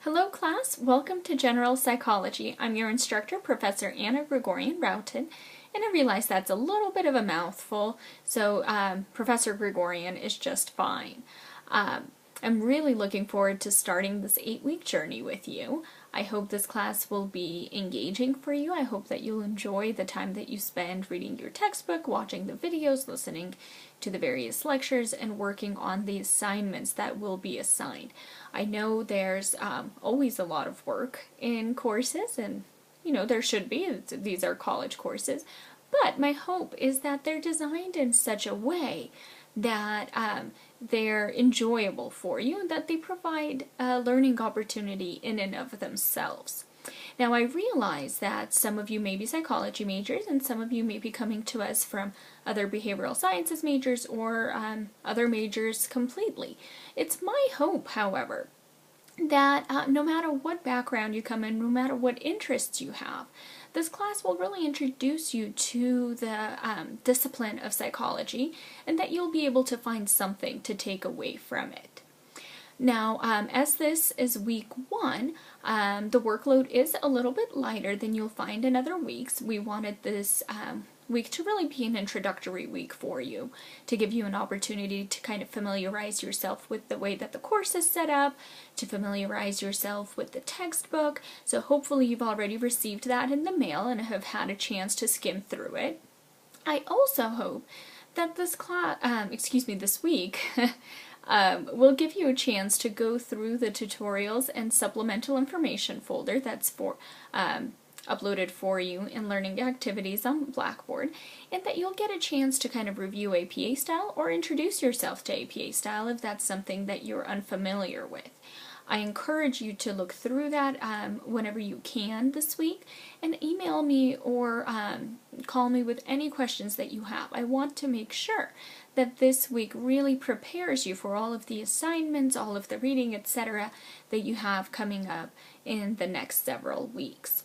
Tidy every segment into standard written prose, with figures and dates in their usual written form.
Hello class, welcome to General Psychology. I'm your instructor, Professor Anna Grigorian-Routon, and I realize that's a little bit of a mouthful, so Professor Grigorian is just fine. I'm really looking forward to starting this 8-week journey with you. I hope this class will be engaging for you. I hope that you'll enjoy the time that you spend reading your textbook, watching the videos, listening to the various lectures, and working on the assignments that will be assigned. I know there's always a lot of work in courses, and there should be. These are college courses, but my hope is that they're designed in such a way that they're enjoyable for you and that they provide a learning opportunity in and of themselves. Now, I realize that some of you may be psychology majors and some of you may be coming to us from other behavioral sciences majors or other majors completely. It's my hope, however, that no matter what background you come in, no matter what interests you have, this class will really introduce you to the discipline of psychology and that you'll be able to find something to take away from it. Now, as this is week 1, the workload is a little bit lighter than you'll find in other weeks. We wanted this week to really be an introductory week for you, to give you an opportunity to kind of familiarize yourself with the way that the course is set up, to familiarize yourself with the textbook. So hopefully you've already received that in the mail and have had a chance to skim through it. I also hope that this this week will give you a chance to go through the tutorials and supplemental information folder that's uploaded for you in learning activities on Blackboard, and that you'll get a chance to kind of review APA style or introduce yourself to APA style if that's something that you're unfamiliar with. I encourage you to look through that whenever you can this week and email me or call me with any questions that you have. I want to make sure that this week really prepares you for all of the assignments, all of the reading, etc. that you have coming up in the next several weeks.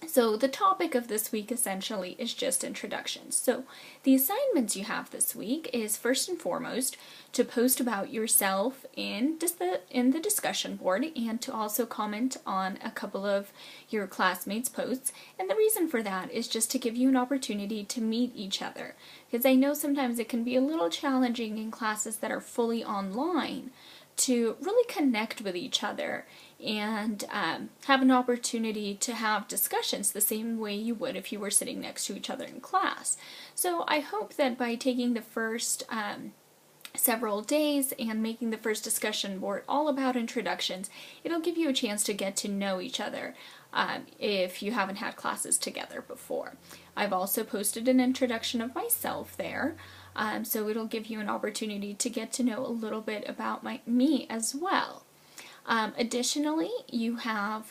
So the topic of this week essentially is just introductions. So the assignments you have this week is first and foremost to post about yourself in the discussion board and to also comment on a couple of your classmates' posts. And the reason for that is just to give you an opportunity to meet each other, because I know sometimes it can be a little challenging in classes that are fully online to really connect with each other and have an opportunity to have discussions the same way you would if you were sitting next to each other in class. So I hope that by taking the first several days and making the first discussion board all about introductions, it'll give you a chance to get to know each other if you haven't had classes together before. I've also posted an introduction of myself there, so it'll give you an opportunity to get to know a little bit about me as well. Additionally, you have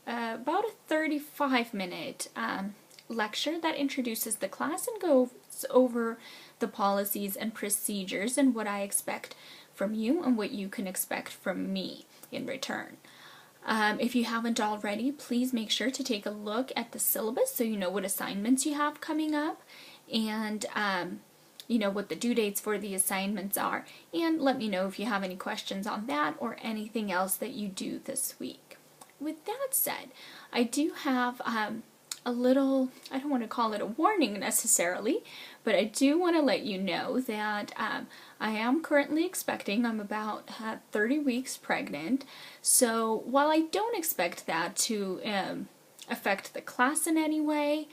about a 35-minute lecture that introduces the class and goes over the policies and procedures and what I expect from you and what you can expect from me in return. If you haven't already, please make sure to take a look at the syllabus so you know what assignments you have coming up and what the due dates for the assignments are, and let me know if you have any questions on that or anything else that you do this week. With that said, I do have a little, I don't want to call it a warning necessarily, but I do want to let you know that I am currently expecting. I'm about 30 weeks pregnant, so while I don't expect that to affect the class in any way,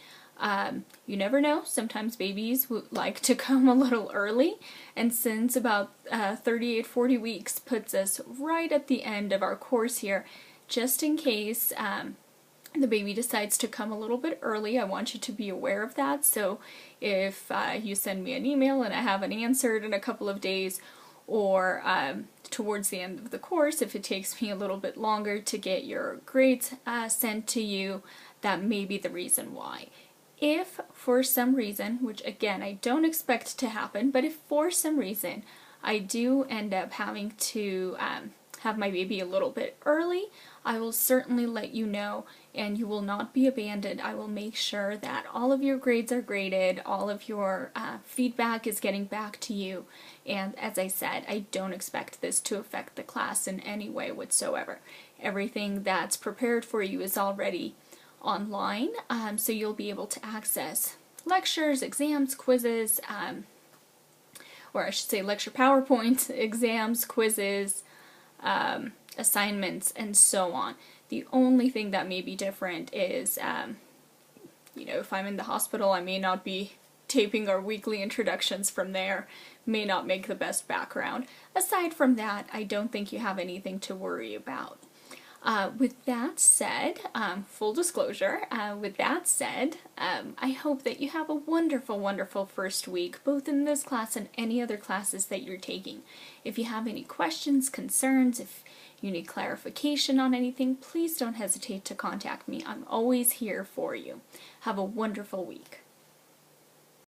you never know, sometimes babies would like to come a little early, and since about 38-40 weeks puts us right at the end of our course here, just in case the baby decides to come a little bit early, I want you to be aware of that. So if you send me an email and I haven't answered in a couple of days, or towards the end of the course, if it takes me a little bit longer to get your grades sent to you, that may be the reason why. If for some reason, which again I don't expect to happen, but if for some reason I do end up having to have my baby a little bit early, I will certainly let you know, and you will not be abandoned. I will make sure that all of your grades are graded, all of your feedback is getting back to you, and as I said, I don't expect this to affect the class in any way whatsoever. Everything that's prepared for you is already online, so you'll be able to access lectures, exams, quizzes, or I should say lecture PowerPoints, exams, quizzes, assignments, and so on. The only thing that may be different is, if I'm in the hospital, I may not be taping our weekly introductions from there, may not make the best background. Aside from that, I don't think you have anything to worry about. With that said, full disclosure, with that said, I hope that you have a wonderful, wonderful first week, both in this class and any other classes that you're taking. If you have any questions, concerns, if you need clarification on anything, please don't hesitate to contact me. I'm always here for you. Have a wonderful week.